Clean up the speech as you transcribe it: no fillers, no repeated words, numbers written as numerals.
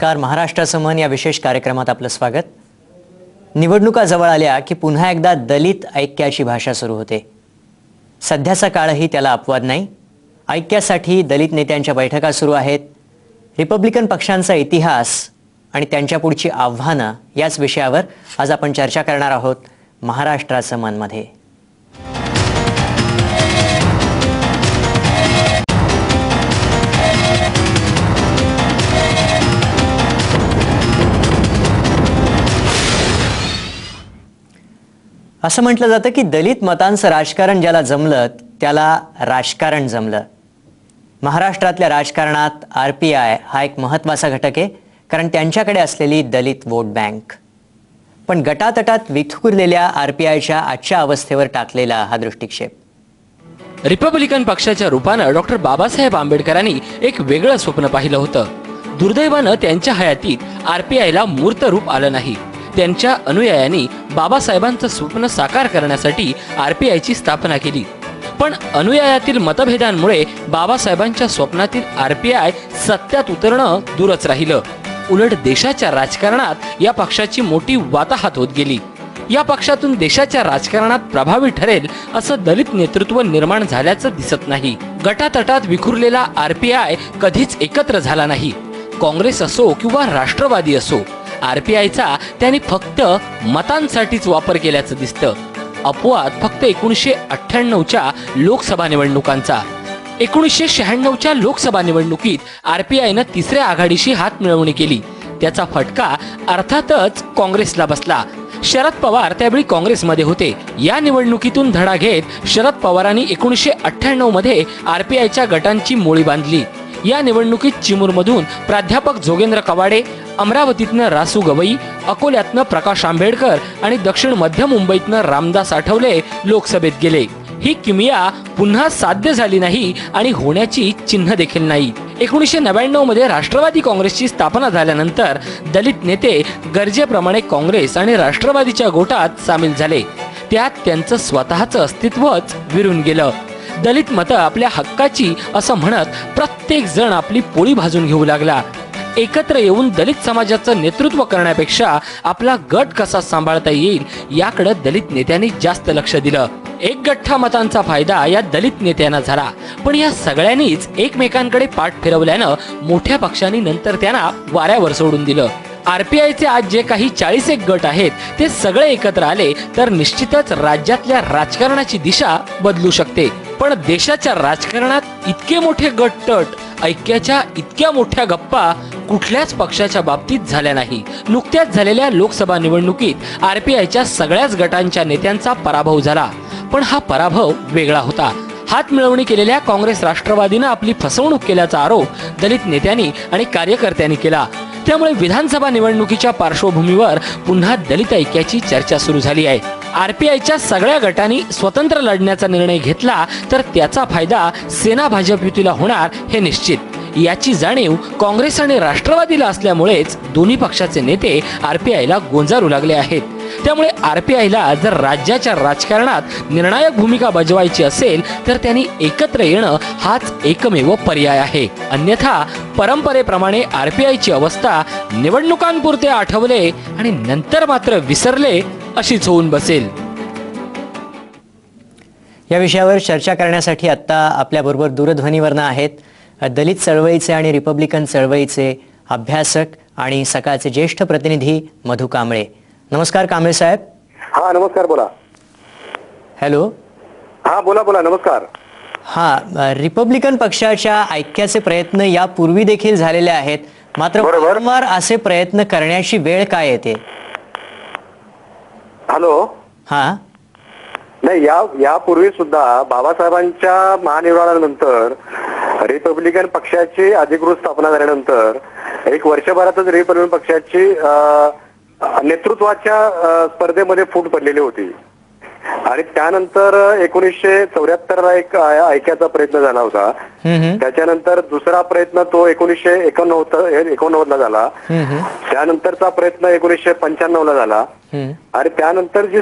नमस्कार. महाराष्ट्राचं मन या विशेष कार्यक्रमात आपलं स्वागत. निवडणुका जवळ आल्या की पुन्हा एकदा दलित ऐक्याची भाषा सुरू होते. सध्याचा काळही त्याला अपवाद नाही. ऐक्यासाठी दलित नेत्यांच्या बैठका सुरू आहेत. रिपब्लिकन पक्षांचा इतिहास आणि त्यांच्या पुढची आव्हानं याच विषयावर आज आपण चर्चा करणार आहोत महाराष्ट्राचं मनमध्ये. असं म्हटलं जातं की दलित मतांचं राजकारण ज्याला जमलं त्याला राजकारण जमलं. महाराष्ट्रातल्या राजकारणात RPI हा एक महत्त्वाचा घटक आहे, कारण त्यांच्याकडे असलेली दलित वोट बँक. पण गटातटात विखुरलेल्या RPIच्या आजच्या अवस्थेवर टाकलेला हा दृष्टिक्षेप. रिपब्लिकन पक्षाच्या रूपानं डॉक्टर बाबासाहेब आंबेडकरांनी एक वेगळं स्वप्न पाहिलं होतं. दुर्दैवानं त्यांच्या हयातीत RPIला मूर्त रूप आलं नाही. त्यांच्या अनुयायांनी बाबासाहेबांचं स्वप्न साकार करण्यासाठी RPIची स्थापना केली. पण अनुयायातील मतभेदांमुळे बाबासाहेबांच्या स्वप्नातील RPI सत्यात उतरणं दूरच राहिलं. उलट देशाच्या राजकारणात या पक्षाची मोठी वाताहत होत गेली. या पक्षातून देशाच्या राजकारणात प्रभावी ठरेल असं दलित नेतृत्व निर्माण झाल्याचं दिसत नाही. गटातटात विखुरलेला RPI कधीच एकत्र झाला नाही. काँग्रेस असो किंवा राष्ट्रवादी असो, RPIचा त्यांनी फक्त मतांसाठीच वापर केल्याचं दिसतं. अपवाद फक्त 1998च्या लोकसभा निवडणुकांचा. 1996च्या लोकसभा निवडणुकीत RPIनं तिसऱ्या आघाडीशी हात मिळवणी केली. त्याचा फटका अर्थातच काँग्रेसला बसला. शरद पवार त्यावेळी काँग्रेसमध्ये होते. या निवडणुकीतून धडा घेत शरद पवारांनी 1998 मध्ये RPIच्या गटांची मोळी बांधली. या निवडणुकीत चिमूरमधून प्राध्यापक जोगेंद्र कवाडे, अमरावतीतनं रासू गवई, अकोल्यातनं प्रकाश आंबेडकर आणि दक्षिण मध्य मुंबईतनं रामदास आठवले लोकसभेत गेले. ही किमया पुन्हा साध्य झाली नाही आणि होण्याची चिन्ह देखील नाही. 1999 मध्ये राष्ट्रवादी काँग्रेसची स्थापना झाल्यानंतर दलित नेते गरजेप्रमाणे काँग्रेस आणि राष्ट्रवादीच्या गोटात सामील झाले. त्यात त्यांचं स्वतःचं अस्तित्वच विरून गेलं. दलित मतं आपल्या हक्काची असं म्हणत प्रत्येक जण आपली पोळी भाजून घेऊ लागला. एकत्र येऊन दलित समाजाचं नेतृत्व करण्यापेक्षा आपला गट कसा सांभाळता येईल याकडे दलित नेत्यांनी जास्त लक्ष दिलं. एक गठ्ठा मतांचा फायदा या दलित नेत्यांना झाला. पण या सगळ्यांनीच एकमेकांकडे पाठ फिरवल्यानं मोठ्या पक्षांनी नंतर त्यांना वाऱ्यावर सोडून दिलं. RPIचे आज जे काही 41 गट आहेत ते सगळे एकत्र आले तर निश्चितच राज्यातल्या राजकारणाची दिशा बदलू शकते. पण देशाच्या राजकारणात इतके मोठे गटतट, ऐक्याच्या इतक्या मोठ्या गप्पा कुठल्याच पक्षाच्या बाबतीत झाल्या नाही. नुकत्याच झालेल्या लोकसभा निवडणुकीत RPIच्या सगळ्याच गटांच्या नेत्यांचा पराभव झाला. पण हा पराभव वेगळा होता. हात मिळवणी केलेल्या काँग्रेस राष्ट्रवादीनं आपली फसवणूक केल्याचा आरोप दलित नेत्यांनी आणि कार्यकर्त्यांनी केला. त्यामुळे विधानसभा निवडणुकीच्या पार्श्वभूमीवर पुन्हा दलित ऐक्याची चर्चा सुरू झाली आहे. RPIच्या सगळ्या गटांनी स्वतंत्र लढण्याचा निर्णय घेतला तर त्याचा फायदा सेना भाजप युतीला होणार हे निश्चित. याची जाणीव काँग्रेस आणि राष्ट्रवादीला असल्यामुळेच दोन्ही पक्षाचे नेते RPIला गोंजारू लागले आहेत. त्यामुळे RPIला जर राज्याच्या राजकारणात निर्णायक भूमिका बजवायची असेल तर त्यांनी एकत्र येणं हाच एकमेव पर्याय आहे. अन्यथा परंपरेप्रमाणे RPIची अवस्था निवडणुकांपुरते आठवले आणि नंतर मात्र विसरले अशीच होऊन बसेल. या विषयावर चर्चा करण्यासाठी आता आपल्याबरोबर दूरध्वनीवरनं आहेत दलित चळवळीचे आणि रिपब्लिकन चळवळीचे अभ्यासक आणि सकाळचे ज्येष्ठ प्रतिनिधी मधु कांबळे. नमस्कार कांबळे साहेब. हा नमस्कार, बोला. हॅलो. हा बोला नमस्कार. हा, रिपब्लिकन पक्षाच्या ऐक्याचे प्रयत्न यापूर्वी देखील झालेले आहेत, मात्र वारंवार असे प्रयत्न करण्याची वेळ काय येते? हॅलो. हा नाही, यापूर्वी सुद्धा बाबासाहेबांच्या महानिर्वाणानंतर रिपब्लिकन पक्षाची अधिकृत स्थापना झाल्यानंतर एक वर्षभरातच रिपब्लिकन पक्षाची नेतृत्वाच्या स्पर्धेमध्ये फूट पडलेली होती. आणि त्यानंतर 1974ला एक ऐक्याचा प्रयत्न झाला होता. त्याच्यानंतर दुसरा प्रयत्न तो 1989 ला झाला. त्यानंतरचा प्रयत्न 1995 ला झाला. आणि त्यानंतर जी